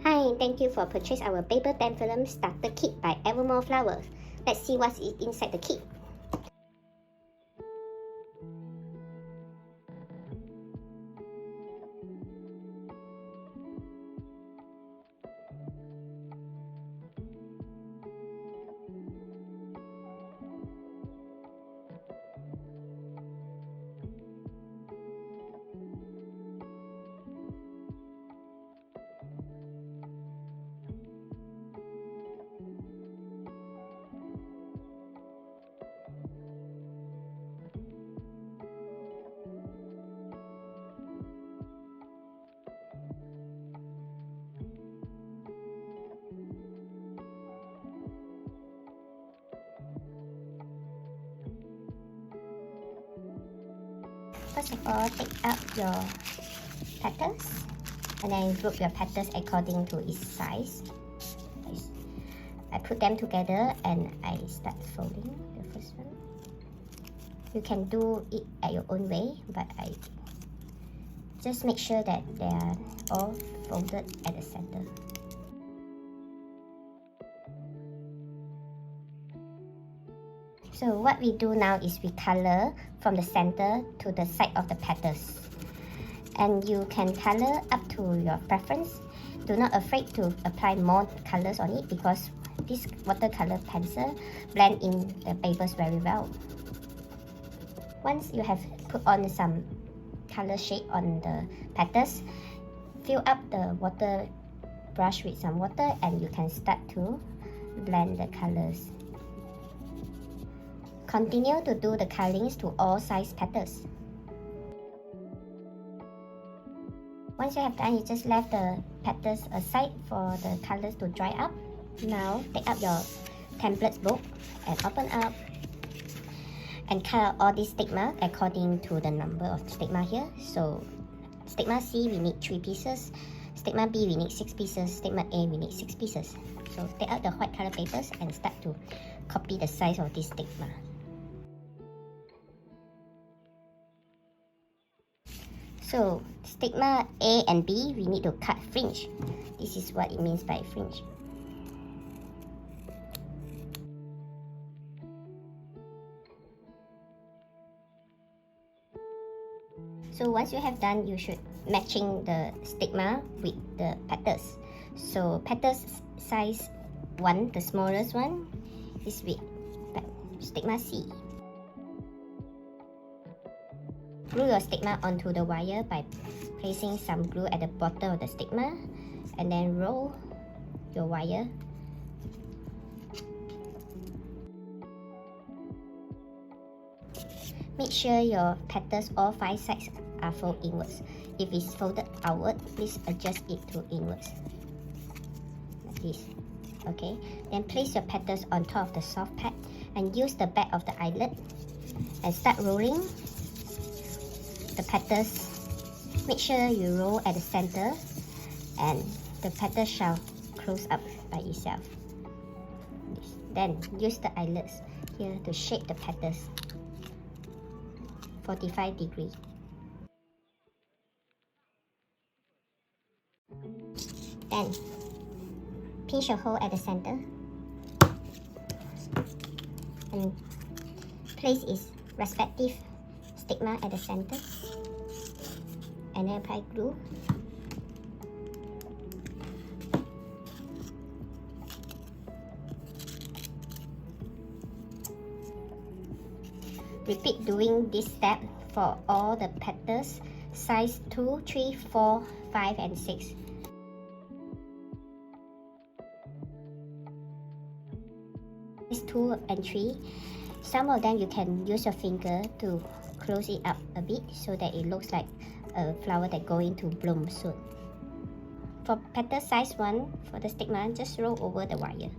Hi, thank you for purchase our paper delphinium starter kit by Evermore Flowers. Let's see what's inside the kit. First of all, take out your petals and then group your petals according to its size. I put them together and I start folding the first one. You can do it at your own way, but I just make sure that they are all folded at the center. So what we do now is we color from the center to the side of the petals. And you can color up to your preference. Do not afraid to apply more colors on it because this watercolor pencil blend in the papers very well. Once you have put on some color shade on the petals, fill up the water brush with some water and you can start to blend the colors. Continue to do the colorings to all size petals. Once you have done, you just left the petals aside for the colors to dry up. Now take up your template book and open up and color all these stigma according to the number of stigma here. So stigma C we need 3 pieces, stigma B we need 6 pieces, stigma A we need 6 pieces. So take out the white color papers and start to copy the size of this stigma. So stigma A and B, we need to cut fringe. This is what it means by fringe. So once you have done, you should matching the stigma with the petals. So petals size 1, the smallest one, is with stigma C. Glue your stigma onto the wire by placing some glue at the bottom of the stigma and then roll your wire. Make sure your petals all 5 sides are folded inwards. If it's folded outward, please adjust it to inwards. Like this. Okay. Then place your petals on top of the soft pad and use the back of the eyelet and start rolling the petals. Make sure you roll at the center and the petal shall close up by itself. Then use the eyelets here to shape the petals 45 degrees. Then pinch a hole at the center and place its respective stigma at the center and then apply glue. Repeat doing this step for all the petals size 2, 3, 4, 5 and 6. Size 2 and 3, some of them you can use your finger to close it up a bit so that it looks like a flower that's going to bloom soon. For petal size 1, for the stigma, just roll over the wire.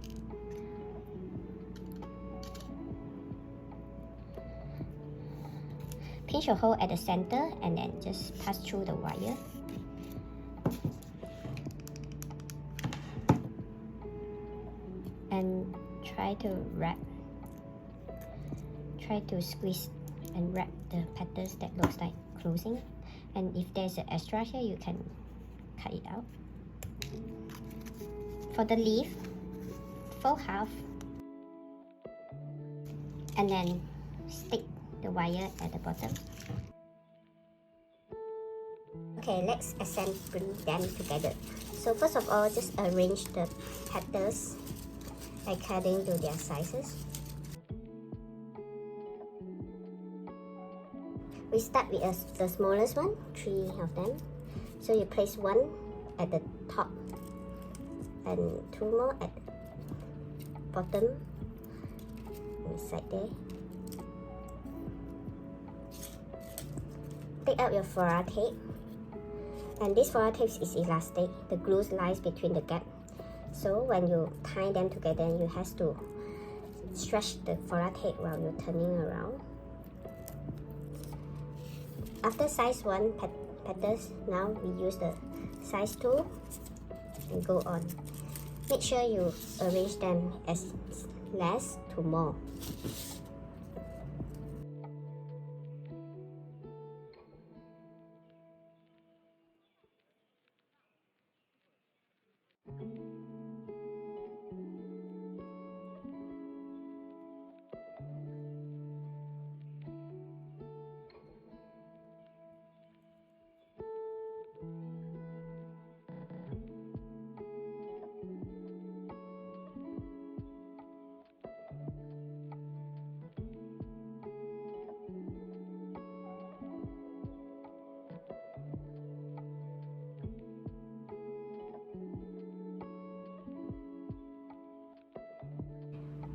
Pinch a hole at the center and then just pass through the wire. And try to squeeze and wrap the petals that looks like closing. And if there's an extra here, you can cut it out. For the leaf, fold half and then stick the wire at the bottom. Okay, let's assemble them together. So first of all, just arrange the petals according to their sizes. We start with the smallest one, 3 of them. So you place one at the top and 2 more at the bottom inside there. Take out your floral tape, and this floral tape is elastic. The glue lies between the gap, so when you tie them together, you have to stretch the floral tape while you're turning around. After size 1 petals, now we use the size 2 and go on. Make sure you arrange them as less to more.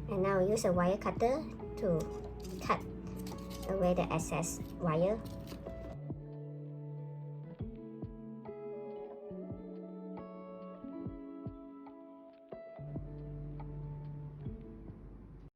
And now use a wire cutter to cut away the excess wire